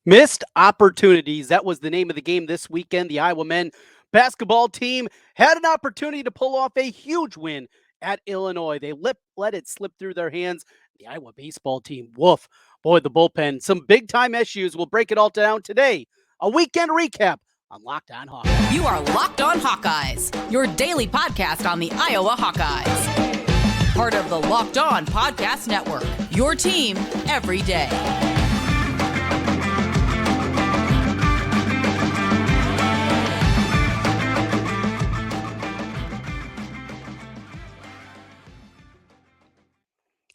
Missed opportunities. That was the name of the game this weekend. The Iowa men basketball team had an opportunity to pull off a huge win at Illinois. They let it slip through their hands. The Iowa baseball team, woof. Boy, the bullpen. Some big time issues. We'll break it all down today. A weekend recap on Locked On Hawkeyes. You are Locked On Hawkeyes, your daily podcast on the Iowa Hawkeyes. Part of the Locked On Podcast Network, your team every day.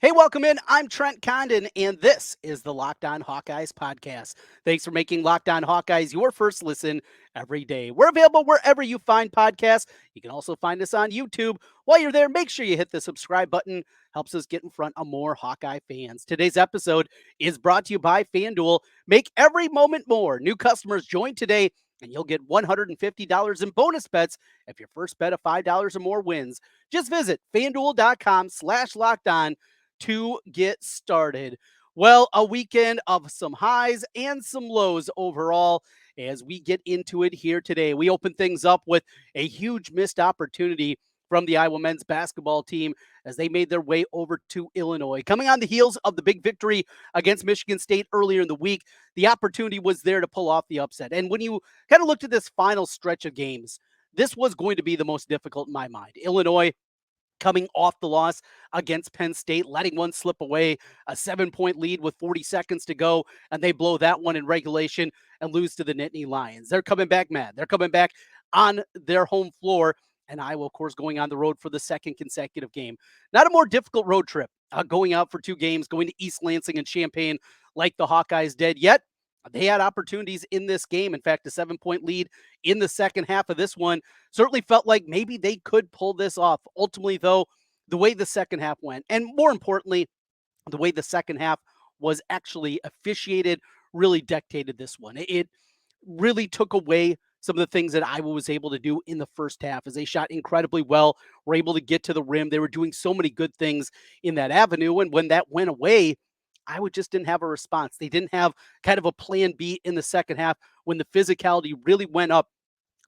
Hey, welcome in. I'm Trent Condon, and this is the Locked On Hawkeyes podcast. Thanks for making Locked On Hawkeyes your first listen every day. We're available wherever you find podcasts. You can also find us on YouTube. While you're there, make sure you hit the subscribe button. Helps us get in front of more Hawkeye fans. Today's episode is brought to you by FanDuel. Make every moment more. New customers join today, and you'll get $150 in bonus bets if your first bet of $5 or more wins. Just visit FanDuel.com/LockedOn to get started. Well, a weekend of some highs and some lows overall as we get into it here today. We open things up with a huge missed opportunity from the Iowa men's basketball team as they made their way over to Illinois. Coming on the heels of the big victory against Michigan State earlier in the week, the opportunity was there to pull off the upset. And when you kind of looked at this final stretch of games, this was going to be the most difficult in my mind. Illinois coming off the loss against Penn State, letting one slip away, a 7-point lead with 40 seconds to go, and they blow that one in regulation and lose to the Nittany Lions. They're coming back mad. They're coming back on their home floor, and Iowa, of course, going on the road for the second consecutive game. Not a more difficult road trip, going out for two games, going to East Lansing and Champaign like the Hawkeyes did, yet they had opportunities in this game. In fact, a 7-point lead in the second half of this one certainly felt like maybe they could pull this off. Ultimately, though, the way the second half went, and more importantly, the way the second half was actually officiated, really dictated this one. It really took away some of the things that Iowa was able to do in the first half as they shot incredibly well, were able to get to the rim. They were doing so many good things in that avenue. And when that went away, Iowa just didn't have a response. They didn't have kind of a plan B in the second half when the physicality really went up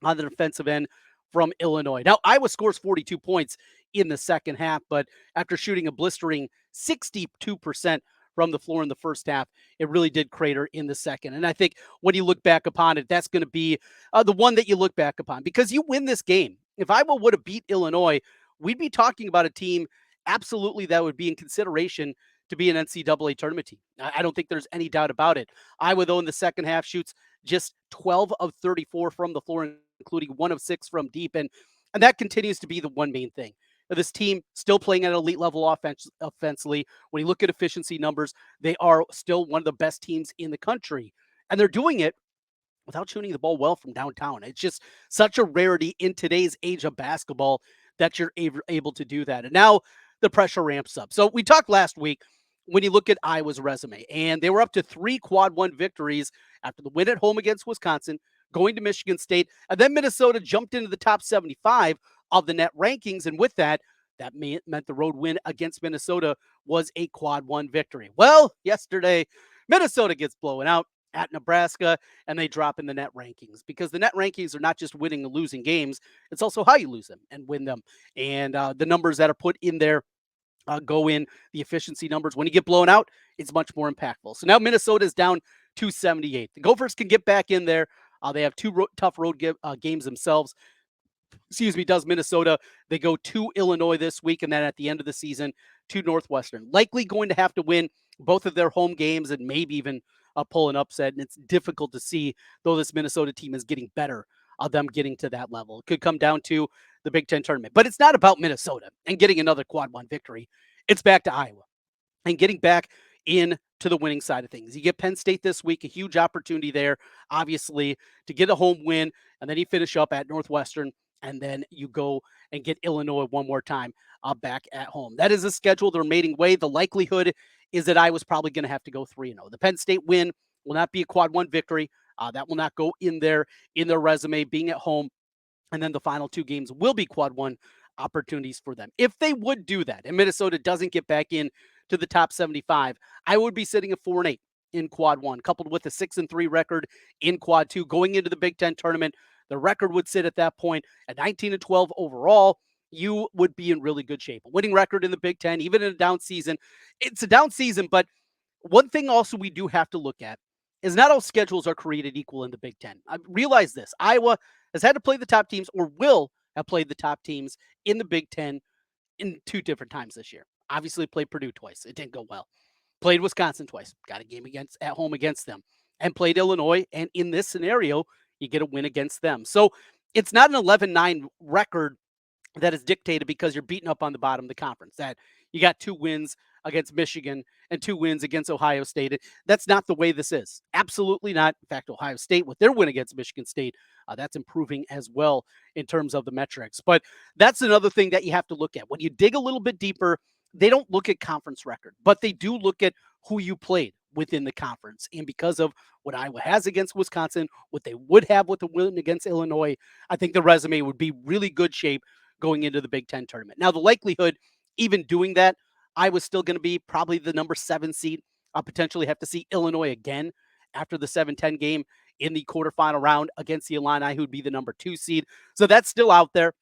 on the defensive end from Illinois. Now, Iowa scores 42 points in the second half, but after shooting a blistering 62% from the floor in the first half, it really did crater in the second. And I think when you look back upon it, that's going to be the one that you look back upon because you win this game. If Iowa would have beat Illinois, we'd be talking about a team absolutely that would be in consideration to be an NCAA tournament team. I don't think there's any doubt about it. Iowa, though, in the second half shoots just 12 of 34 from the floor, including 1 of 6 from deep. And that continues to be the one main thing. This team still playing at elite level offensively. When you look at efficiency numbers, they are still one of the best teams in the country. And they're doing it without shooting the ball well from downtown. It's just such a rarity in today's age of basketball that you're able to do that. And now the pressure ramps up. So we talked last week when you look at Iowa's resume, and they were up to 3 quad one victories after the win at home against Wisconsin, going to Michigan State, and then Minnesota jumped into the top 75 of the net rankings. And with that, that meant the road win against Minnesota was a quad one victory. Well, yesterday, Minnesota gets blown out at Nebraska, and they drop in the net rankings because the net rankings are not just winning and losing games. It's also how you lose them and win them. And the numbers that are put in there go in the efficiency numbers. When you get blown out, it's much more impactful. So now Minnesota is down 278. The Gophers can get back in there. They have two tough road games themselves. Does Minnesota. They go to Illinois this week, and then at the end of the season to Northwestern. Likely going to have to win both of their home games and maybe even pull an upset. And it's difficult to see, though this Minnesota team is getting better, them getting to that level. It could come down to the Big Ten tournament. But it's not about Minnesota and getting another quad one victory. It's back to Iowa and getting back into the winning side of things. You get Penn State this week, a huge opportunity there, obviously, to get a home win, and then you finish up at Northwestern, and then you go and get Illinois one more time back at home. That is the schedule, the remaining way. The likelihood is that Iowa's probably going to have to go 3-0. The Penn State win will not be a quad one victory. That will not go in their resume, being at home. And then the final 2 games will be quad one opportunities for them. If they would do that and Minnesota doesn't get back in to the top 75, I would be sitting at 4-8. in quad one, coupled with a 6-3 record in quad two going into the Big Ten tournament. The record would sit at that point at 19-12 overall. You would be in really good shape. A winning record in the Big Ten, even in a down season. It's a down season, but one thing also we do have to look at is not all schedules are created equal in the Big Ten. I realize this. Iowa has had to play the top teams or will have played the top teams in the Big Ten in two different times this year. Obviously played Purdue twice. It didn't go well. Played Wisconsin twice. Got a game at home against them. And played Illinois. And in this scenario, you get a win against them. So it's not an 11-9 record that is dictated because you're beating up on the bottom of the conference. That you got 2 wins against Michigan and 2 wins against Ohio State. That's not the way this is. Absolutely not. In fact, Ohio State, with their win against Michigan State, that's improving as well in terms of the metrics. But that's another thing that you have to look at. When you dig a little bit deeper, they don't look at conference record, but they do look at who you played within the conference. And because of what Iowa has against Wisconsin, what they would have with the win against Illinois, I think the resume would be really good shape going into the Big Ten tournament. Now, the likelihood, even doing that, Iowa's still going to be probably the number 7 seed. I'll potentially have to see Illinois again after the 7-10 game in the quarterfinal round against the Illini, who would be the number 2 seed. So that's still out there.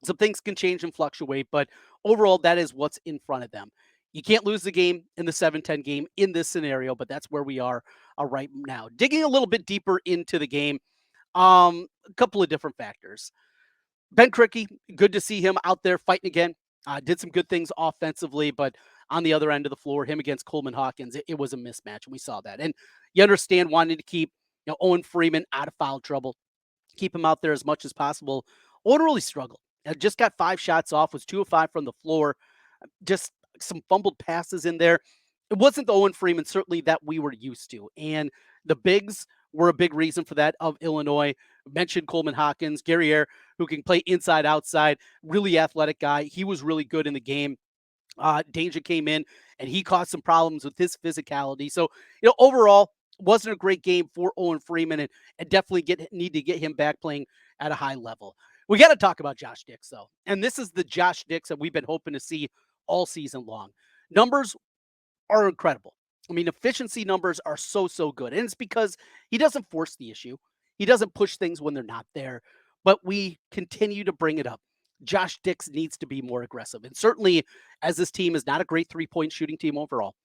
Some things can change and fluctuate, but overall, that is what's in front of them. You can't lose the game in the 7-10 game in this scenario, but that's where we are right now. Digging a little bit deeper into the game, a couple of different factors. Ben Krikke, good to see him out there fighting again. Did some good things offensively, but on the other end of the floor, him against Coleman Hawkins, it was a mismatch, and we saw that. And you understand wanting to keep Owen Freeman out of foul trouble, keep him out there as much as possible. Owen really struggled. Just got 5 shots off, was 2 of 5 from the floor. Just some fumbled passes in there. It wasn't the Owen Freeman, certainly, that we were used to. And the bigs were a big reason for that of Illinois. Mentioned Coleman Hawkins, Guerriere, who can play inside, outside, really athletic guy. He was really good in the game. Danger came in, and he caused some problems with his physicality. So, overall, wasn't a great game for Owen Freeman, and definitely need to get him back playing at a high level. We got to talk about Josh Dix, though. And this is the Josh Dix that we've been hoping to see all season long. Numbers are incredible. I mean, efficiency numbers are so good. And it's because he doesn't force the issue. He doesn't push things when they're not there. But we continue to bring it up. Josh Dix needs to be more aggressive. And certainly, as this team is not a great three-point shooting team overall,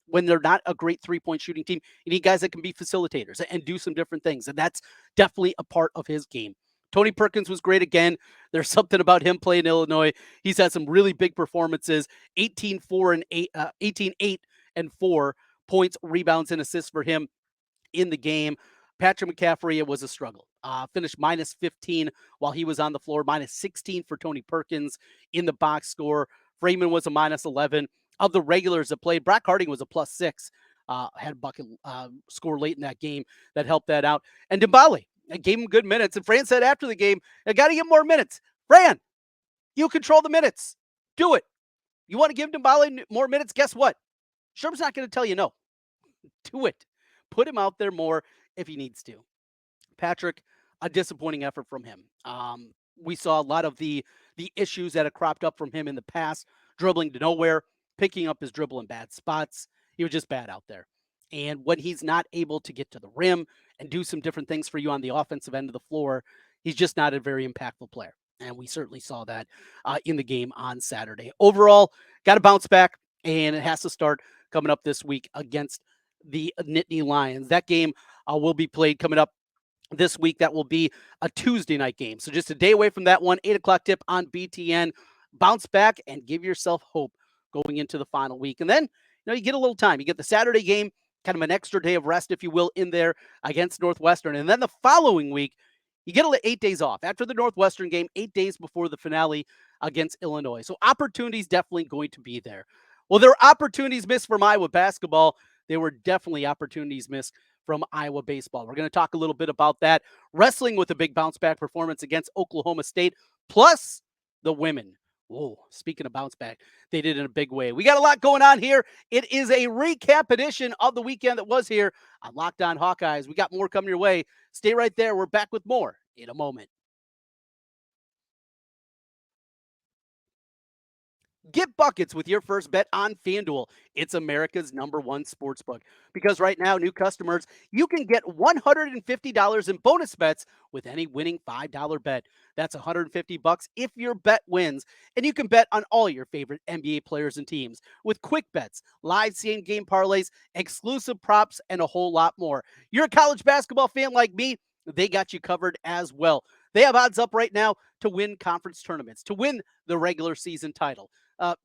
when they're not a great three-point shooting team, you need guys that can be facilitators and do some different things. And that's definitely a part of his game. Tony Perkins was great again. There's something about him playing Illinois. He's had some really big performances. 18-8 and 4 points, rebounds, and assists for him in the game. Patrick McCaffrey, it was a struggle. Finished minus 15 while he was on the floor, minus 16 for Tony Perkins in the box score. Freeman was a minus 11. Of the regulars that played, Brock Harding was a plus 6. Had a bucket score late in that game that helped that out. And Dembele, I gave him good minutes. And Fran said after the game, I got to get more minutes. Fran, you control the minutes. Do it. You want to give Dembele more minutes? Guess what? Sherm's not going to tell you no. Do it. Put him out there more if he needs to. Patrick, a disappointing effort from him. We saw a lot of the issues that have cropped up from him in the past, dribbling to nowhere, picking up his dribble in bad spots. He was just bad out there. And when he's not able to get to the rim and do some different things for you on the offensive end of the floor, he's just not a very impactful player. And we certainly saw that in the game on Saturday. Overall, got to bounce back, and it has to start coming up this week against the Nittany Lions. That game will be played coming up this week. That will be a Tuesday night game. So just a day away from that one, 8 o'clock tip on BTN. Bounce back and give yourself hope going into the final week. And then, you get a little time. You get the Saturday game, kind of an extra day of rest, if you will, in there against Northwestern. And then the following week, you get 8 days off. After the Northwestern game, 8 days before the finale against Illinois. So opportunities definitely going to be there. Well, there were opportunities missed from Iowa basketball. There were definitely opportunities missed from Iowa baseball. We're going to talk a little bit about that. Wrestling with a big bounce-back performance against Oklahoma State, plus the women. Whoa, speaking of bounce back, they did it in a big way. We got a lot going on here. It is a recap edition of the weekend that was here on Locked On Hawkeyes. We got more coming your way. Stay right there. We're back with more in a moment. Get buckets with your first bet on FanDuel. It's America's #1 sportsbook. Because right now, new customers, you can get $150 in bonus bets with any winning $5 bet. That's $150 if your bet wins. And you can bet on all your favorite NBA players and teams with quick bets, live same game parlays, exclusive props, and a whole lot more. You're a college basketball fan like me, they got you covered as well. They have odds up right now to win conference tournaments, to win the regular season title.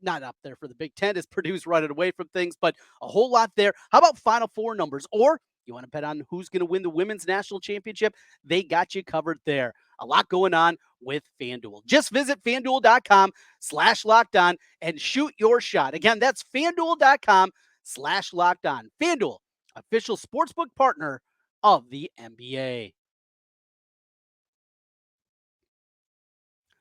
Not up there for the Big Ten as Purdue's running away from things, but a whole lot there. How about Final Four numbers? Or you want to bet on who's going to win the women's national championship? They got you covered there. A lot going on with FanDuel. Just visit FanDuel.com/lockedon and shoot your shot. Again, that's FanDuel.com/lockedon. FanDuel, official sportsbook partner of the NBA.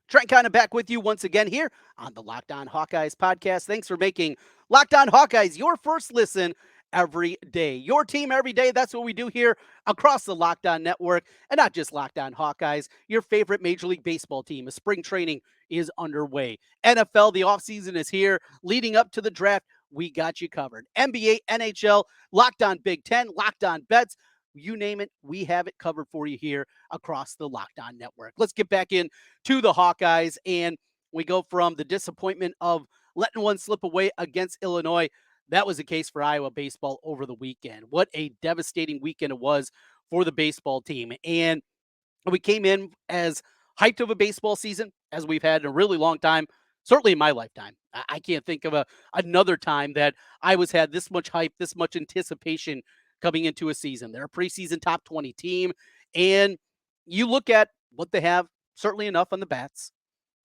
Trent Condon back with you once again here on the Locked On Hawkeyes podcast. Thanks for making Locked On Hawkeyes your first listen every day. Your team every day. That's what we do here across the Locked On network, and not just Locked On Hawkeyes, your favorite Major League Baseball team. As spring training is underway. NFL, the offseason is here. Leading up to the draft, we got you covered. NBA, NHL, Locked On Big Ten, Locked On Bets. You name it, we have it covered for you here across the Locked On network. Let's get back in to the Hawkeyes, and we go from the disappointment of letting one slip away against Illinois. That was the case for Iowa baseball over the weekend. What a devastating weekend it was for the baseball team. And we came in as hyped of a baseball season as we've had in a really long time, certainly in my lifetime. I can't think of another time that I was had this much hype, this much anticipation coming into a season. They're a preseason top 20 team, and you look at what they have, certainly enough on the bats.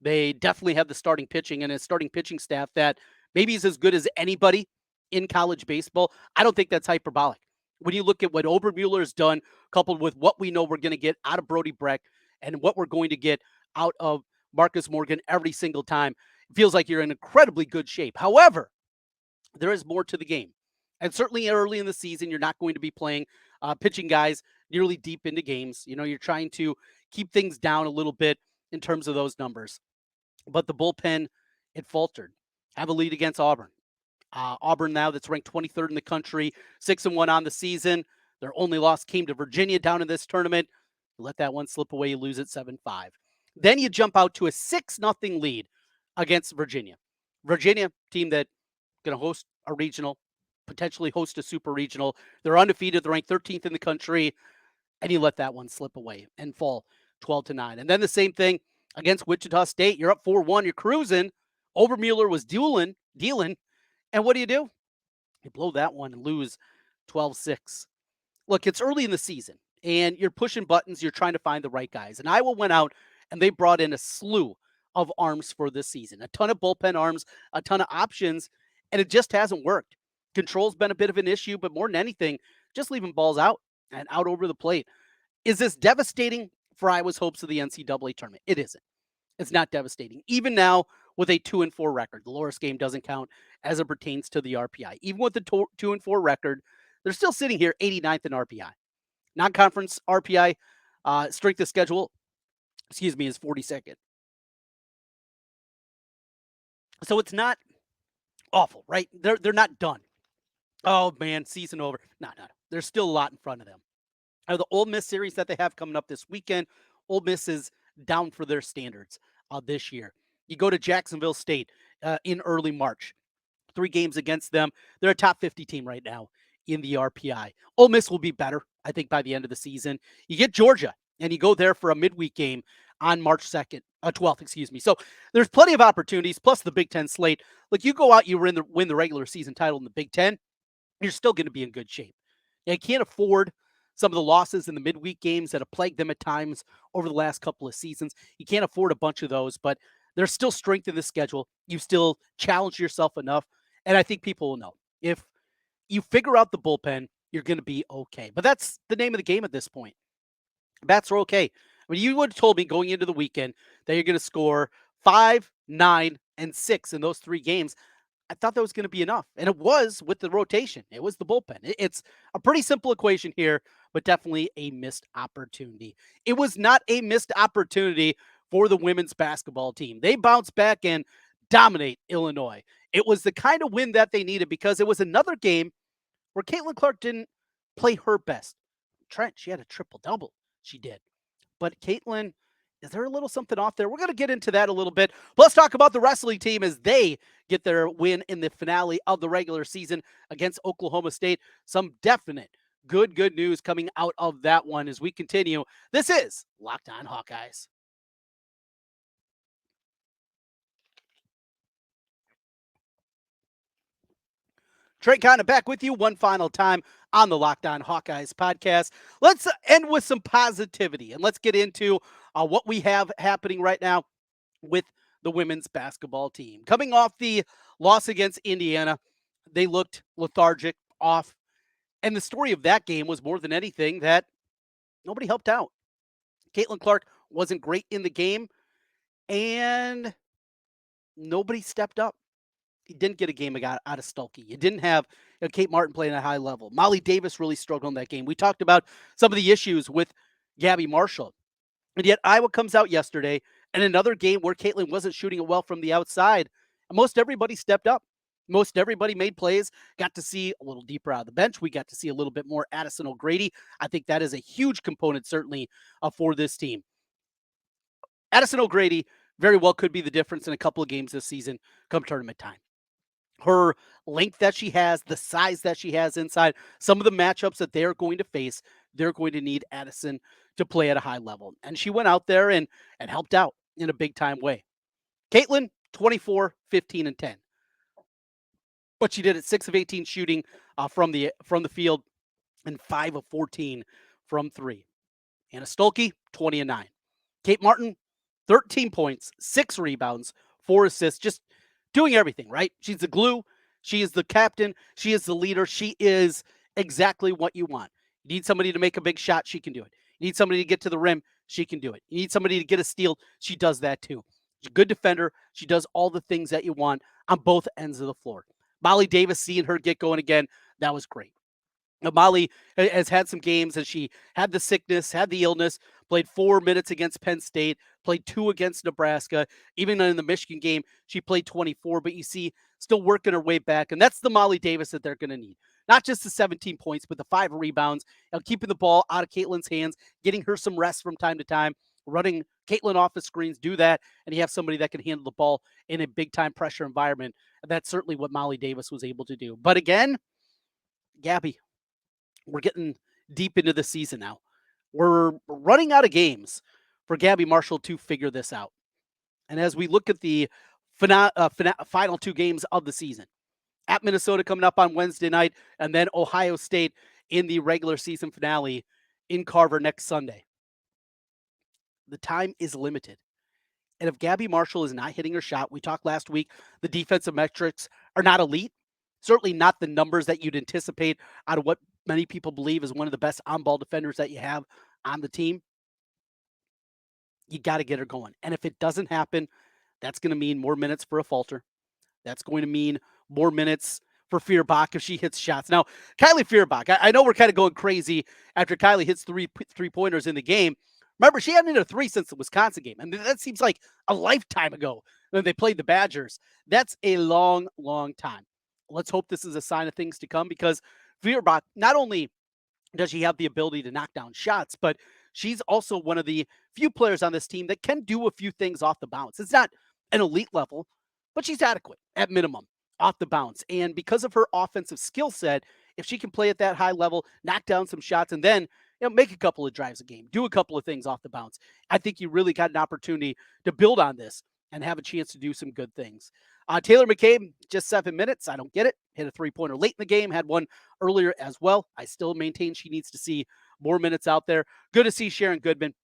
They definitely have the starting pitching and a starting pitching staff that maybe is as good as anybody in college baseball. I don't think that's hyperbolic. When you look at what Obermueller has done, coupled with what we know we're going to get out of Brody Breck and what we're going to get out of Marcus Morgan every single time, it feels like you're in incredibly good shape. However, there is more to the game. And certainly early in the season, you're not going to be playing pitching guys nearly deep into games. You know, you're trying to keep things down a little bit in terms of those numbers. But the bullpen, it faltered. Have a lead against Auburn. Auburn now that's ranked 23rd in the country, 6-1 on the season. Their only loss came to Virginia down in this tournament. You let that one slip away, you lose it 7-5. Then you jump out to a 6-0 lead against Virginia. Virginia, team that going to host a regional, potentially host a super regional. They're undefeated. They're ranked 13th in the country. And you let that one slip away and fall 12-9. And then the same thing against Wichita State. You're up 4-1. You're cruising. Obermueller was dealing. And what do? You blow that one and lose 12-6. Look, it's early in the season, and you're pushing buttons. You're trying to find the right guys. And Iowa went out, and they brought in a slew of arms for this season. A ton of bullpen arms, a ton of options, and it just hasn't worked. Control's been a bit of an issue, but more than anything, just leaving balls out and out over the plate. Is this devastating for Iowa's hopes of the NCAA tournament? It isn't. It's not devastating. Even now with a 2-4 record, the Loras game doesn't count as it pertains to the RPI. Even with the 2-4 record, they're still sitting here 89th in RPI. Non-conference RPI, strength of schedule, is 42nd. So it's not awful, right? They're not done. Oh man, season over. No. There's still a lot in front of them. The Ole Miss series that they have coming up this weekend, Ole Miss is down for their standards this year. You go to Jacksonville State in early March. 3 games against them. They're a top 50 team right now in the RPI. Ole Miss will be better, I think, by the end of the season. You get Georgia, and you go there for a midweek game on March 12th. So there's plenty of opportunities, plus the Big Ten slate. Like, you go out, you win the regular season title in the Big Ten, you're still going to be in good shape. You can't afford some of the losses in the midweek games that have plagued them at times over the last couple of seasons. You can't afford a bunch of those, but there's still strength in the schedule. You still challenge yourself enough, and I think people will know. If you figure out the bullpen, you're going to be okay. But that's the name of the game at this point. Bats are okay. I mean, you would have told me going into the weekend that you're going to score 5, 9, and 6 in those 3 games. I thought that was going to be enough, and it was with the rotation. It was the bullpen. It's a pretty simple equation here, but definitely a missed opportunity. It was not a missed opportunity for the women's basketball team. They bounced back and dominate Illinois. It was the kind of win that they needed because it was another game where Caitlyn Clark didn't play her best. Trent, she had a triple-double. She did. But Caitlyn, is there a little something off there? We're going to get into that a little bit. But let's talk about the wrestling team as they get their win in the finale of the regular season against Oklahoma State. Some definite good news coming out of that one as we continue. This is Locked On Hawkeyes. Trent Condon back with you one final time on the Locked On Hawkeyes podcast. Let's end with some positivity and let's get into what we have happening right now with the women's basketball team. Coming off the loss against Indiana, they looked lethargic, off. And the story of that game was more than anything that nobody helped out. Caitlyn Clark wasn't great in the game, and nobody stepped up. You didn't get a game out of Stuelke. You didn't have Kate Martin playing at a high level. Molly Davis really struggled in that game. We talked about some of the issues with Gabby Marshall. And yet Iowa comes out yesterday in another game where Caitlyn wasn't shooting it well from the outside. And most everybody stepped up. Most everybody made plays, got to see a little deeper out of the bench. We got to see a little bit more Addison O'Grady. I think that is a huge component, certainly, for this team. Addison O'Grady very well could be the difference in a couple of games this season come tournament time. Her length that she has, the size that she has inside, some of the matchups that they're going to face, they're going to need Addison to play at a high level. And she went out there and helped out in a big-time way. Caitlyn, 24, 15, and 10. But she did it 6 of 18 shooting from the field and 5 of 14 from three. Anna Stuelke, 20 and 9. Kate Martin, 13 points, 6 rebounds, 4 assists, just doing everything, right? She's the glue. She is the captain. She is the leader. She is exactly what you want. You need somebody to make a big shot, she can do it. You need somebody to get to the rim, she can do it. You need somebody to get a steal, she does that too. She's a good defender. She does all the things that you want on both ends of the floor. Molly Davis, seeing her get going again, that was great. Now, Molly has had some games and she had the sickness, had the illness, played 4 minutes against Penn State, played 2 against Nebraska. Even in the Michigan game, she played 24, but you see, still working her way back. And that's the Molly Davis that they're going to need. Not just the 17 points, but the 5 rebounds, keeping the ball out of Caitlyn's hands, getting her some rest from time to time, running Caitlyn off the screens, do that, and you have somebody that can handle the ball in a big-time pressure environment. And that's certainly what Molly Davis was able to do. But again, Gabby, we're getting deep into the season now. We're running out of games for Gabby Marshall to figure this out. And as we look at the final 2 games of the season, at Minnesota coming up on Wednesday night, and then Ohio State in the regular season finale in Carver next Sunday. The time is limited. And if Gabby Marshall is not hitting her shot, we talked last week, the defensive metrics are not elite. Certainly not the numbers that you'd anticipate out of what many people believe is one of the best on-ball defenders that you have on the team. You got to get her going. And if it doesn't happen, that's going to mean more minutes for a Falter. That's going to mean more minutes for Feuerbach if she hits shots. Now, Kylie Feuerbach, I know we're kind of going crazy after Kylie hits three-pointers in the game. Remember, she hadn't hit a 3 since the Wisconsin game. And that seems like a lifetime ago when they played the Badgers. That's a long, long time. Let's hope this is a sign of things to come because Feuerbach, not only does she have the ability to knock down shots, but she's also one of the few players on this team that can do a few things off the bounce. It's not an elite level, but she's adequate at minimum off the bounce. And because of her offensive skill set, if she can play at that high level, knock down some shots, and then make a couple of drives a game, do a couple of things off the bounce, I think you really got an opportunity to build on this and have a chance to do some good things. Taylor McCabe, just 7 minutes. I don't get it. Hit a 3-pointer late in the game, had one earlier as well. I still maintain she needs to see more minutes out there. Good to see Sharon Goodman.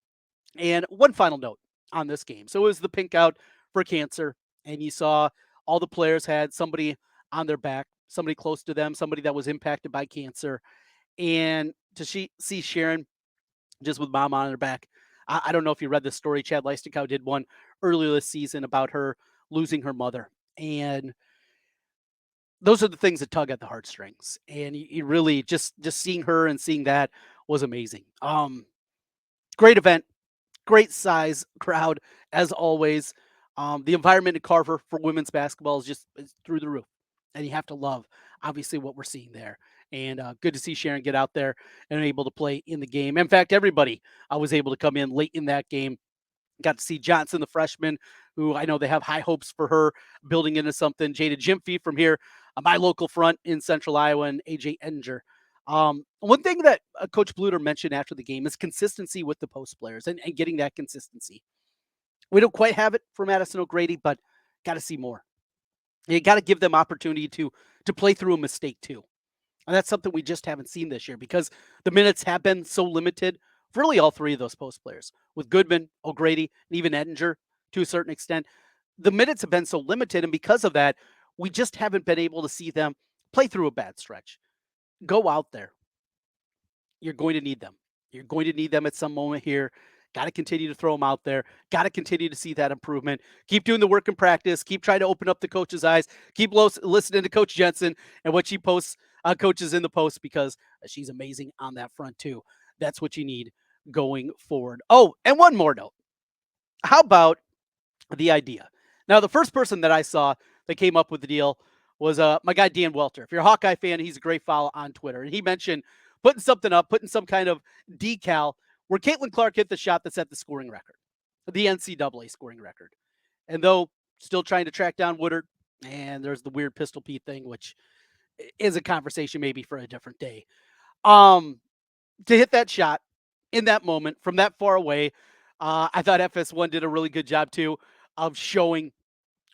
And one final note on this game. So it was the pink out for cancer, and you saw all the players had somebody on their back, somebody close to them, somebody that was impacted by cancer. And to see Sharon just with mom on her back, I don't know if you read the story. Chad Leistikow did one earlier this season about her losing her mother. And those are the things that tug at the heartstrings. And you really just seeing her and seeing that was amazing. Great event, great size crowd as always. The environment in Carver for women's basketball is through the roof, and you have to love obviously what we're seeing there. And good to see Sharon get out there and able to play in the game. In fact, everybody was able to come in late in that game. Got to see Johnson, the freshman, who I know they have high hopes for her building into something. Jada Jimphy from here, my local front in Central Iowa, and AJ Edinger. One thing that Coach Bluter mentioned after the game is consistency with the post players and getting that consistency. We don't quite have it for Madison O'Grady, but got to see more. You got to give them opportunity to play through a mistake too. And that's something we just haven't seen this year because the minutes have been so limited for really all three of those post players with Goodman, O'Grady, and even Edinger to a certain extent. The minutes have been so limited. And because of that, we just haven't been able to see them play through a bad stretch. Go out there. You're going to need them. You're going to need them at some moment here. Got to continue to throw them out there. Got to continue to see that improvement. Keep doing the work in practice. Keep trying to open up the coach's eyes. Keep listening to Coach Jensen and what she posts, coaches in the post, because she's amazing on that front too. That's what you need going forward. Oh, and one more note. How about the idea? Now, the first person that I saw that came up with the deal was my guy Dan Welter. If you're a Hawkeye fan, he's a great follow on Twitter. And he mentioned putting something up, putting some kind of decal where Caitlyn Clark hit the shot that set the scoring record, the NCAA scoring record. And though still trying to track down Woodard, and there's the weird Pistol Pete thing, which is a conversation maybe for a different day. To hit that shot in that moment from that far away, I thought FS1 did a really good job too of showing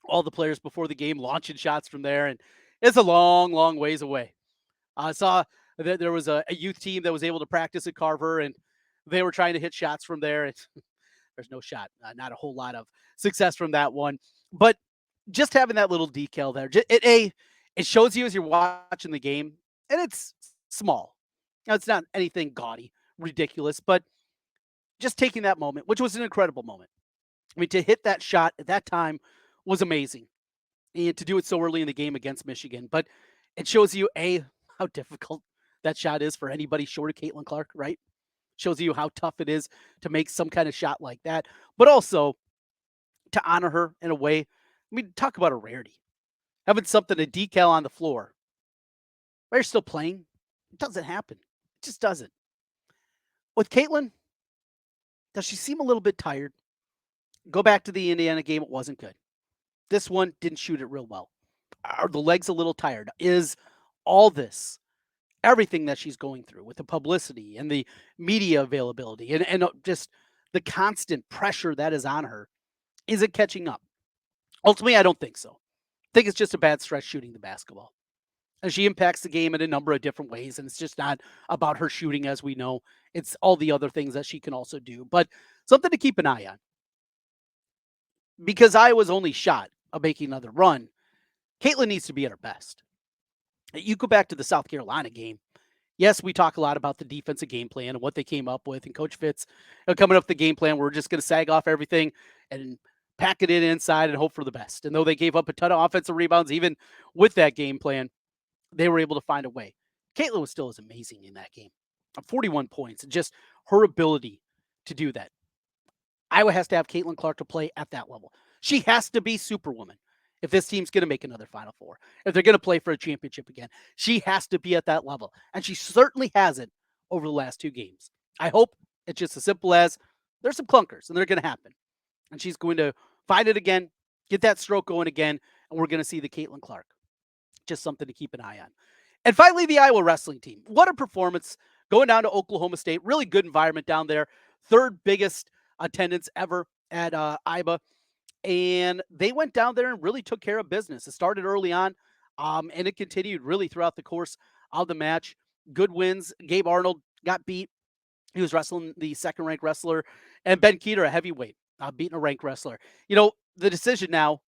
all the players before the game launching shots from there, and it's a long, long ways away. I saw that there was a youth team that was able to practice at Carver, and they were trying to hit shots from there. There's no shot, not a whole lot of success from that one. But just having that little decal there, it shows you as you're watching the game, and it's small. Now, it's not anything gaudy, ridiculous, but just taking that moment, which was an incredible moment. I mean, to hit that shot at that time was amazing, and to do it so early in the game against Michigan. But it shows you how difficult that shot is for anybody short of Caitlyn Clark, right? Shows you how tough it is to make some kind of shot like that, but also to honor her in a way. I mean, talk about a rarity. Having something to decal on the floor while you're still playing, it doesn't happen. It just doesn't. With Caitlyn, does she seem a little bit tired? Go back to the Indiana game, it wasn't good. This one didn't shoot it real well. Are the legs a little tired? Is all this, everything that she's going through with the publicity and the media availability and just the constant pressure that is on her, is it catching up? Ultimately, I don't think so. I think it's just a bad stretch shooting the basketball. And she impacts the game in a number of different ways, and it's just not about her shooting, as we know. It's all the other things that she can also do. But something to keep an eye on. Because Iowa's only shot of making another run, Caitlyn needs to be at her best. You go back to the South Carolina game. Yes, we talk a lot about the defensive game plan and what they came up with, and Coach Fitz coming up with the game plan. We're just going to sag off everything and pack it in inside and hope for the best. And though they gave up a ton of offensive rebounds, even with that game plan, they were able to find a way. Caitlyn was still as amazing in that game. 41 points, and just her ability to do that. Iowa has to have Caitlyn Clark to play at that level. She has to be Superwoman if this team's going to make another Final Four. If they're going to play for a championship again, she has to be at that level. And she certainly hasn't over the last two games. I hope it's just as simple as there's some clunkers, and they're going to happen. And she's going to find it again, get that stroke going again, and we're going to see the Caitlyn Clark. Just something to keep an eye on. And finally, the Iowa wrestling team. What a performance going down to Oklahoma State. Really good environment down there. Third biggest attendance ever at Iowa. And they went down there and really took care of business. It started early on, and it continued really throughout the course of the match. Good wins. Gabe Arnold got beat. He was wrestling the second-ranked wrestler. And Ben Kueter, a heavyweight, beating a ranked wrestler. You know, the decision now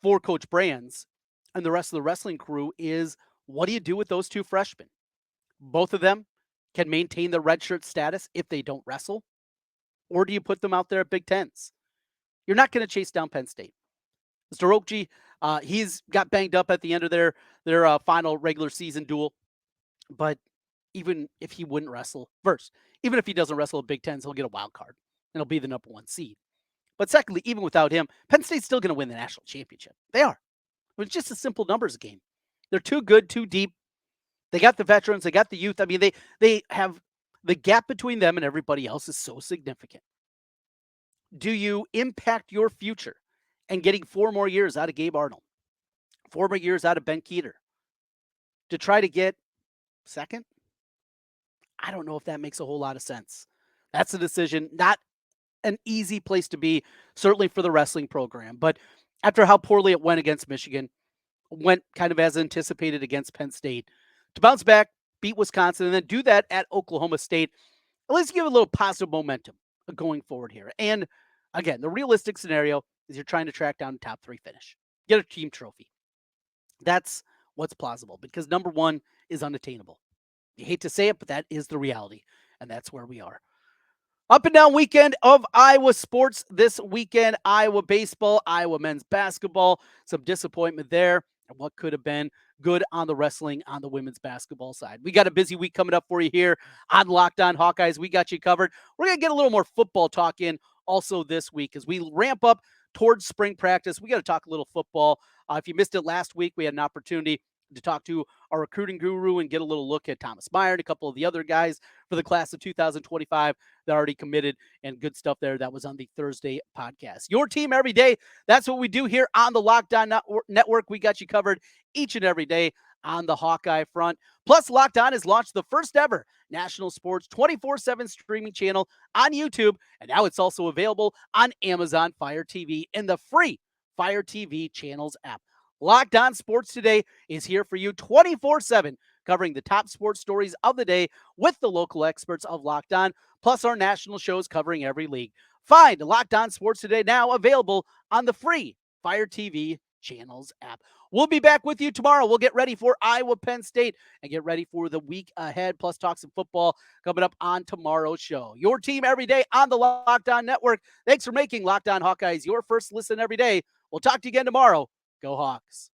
for Coach Brands and the rest of the wrestling crew is, what do you do with those two freshmen? Both of them can maintain their redshirt status if they don't wrestle, or do you put them out there at Big Tens? You're not going to chase down Penn State. Mr. Oakji, he's got banged up at the end of their final regular season duel, but even if he wouldn't wrestle, even if he doesn't wrestle at Big Tens, he'll get a wild card, and he'll be the number one seed. But secondly, even without him, Penn State's still going to win the national championship. They are. It's just a simple numbers game. They're too good, too deep. They got the veterans, they got the youth. I mean, they have the gap between them and everybody else is so significant. Do you impact your future and getting 4 more years out of Gabe Arnold, 4 more years out of Ben Kueter to try to get second? I don't know if that makes a whole lot of sense. That's a decision, not an easy place to be, certainly for the wrestling program. But after how poorly it went against Michigan, went kind of as anticipated against Penn State, to bounce back, beat Wisconsin, and then do that at Oklahoma State, at least give a little positive momentum going forward here. And again, the realistic scenario is you're trying to track down a top 3 finish, get a team trophy. That's what's plausible because number 1 is unattainable. You hate to say it, but that is the reality, and that's where we are. Up and down weekend of Iowa sports this weekend. Iowa baseball, Iowa men's basketball. Some disappointment there. And what could have been good on the wrestling on the women's basketball side. We got a busy week coming up for you here on Locked On Hawkeyes. We got you covered. We're going to get a little more football talk in also this week as we ramp up towards spring practice. We got to talk a little football. If you missed it last week, we had an opportunity to talk to our recruiting guru and get a little look at Thomas Meyer and a couple of the other guys for the class of 2025 that already committed, and good stuff there. That was on the Thursday podcast. Your team every day. That's what we do here on the Locked On Network. We got you covered each and every day on the Hawkeye front. Plus, Locked On has launched the first ever national sports 24/7 streaming channel on YouTube, and now it's also available on Amazon Fire TV in the free Fire TV channels app. Locked On Sports Today is here for you 24/7, covering the top sports stories of the day with the local experts of Locked On, plus our national shows covering every league. Find Locked On Sports Today now available on the free Fire TV channels app. We'll be back with you tomorrow. We'll get ready for Iowa Penn State and get ready for the week ahead, plus talk some football coming up on tomorrow's show. Your team every day on the Locked On Network. Thanks for making Locked On Hawkeyes your first listen every day. We'll talk to you again tomorrow. Go Hawks.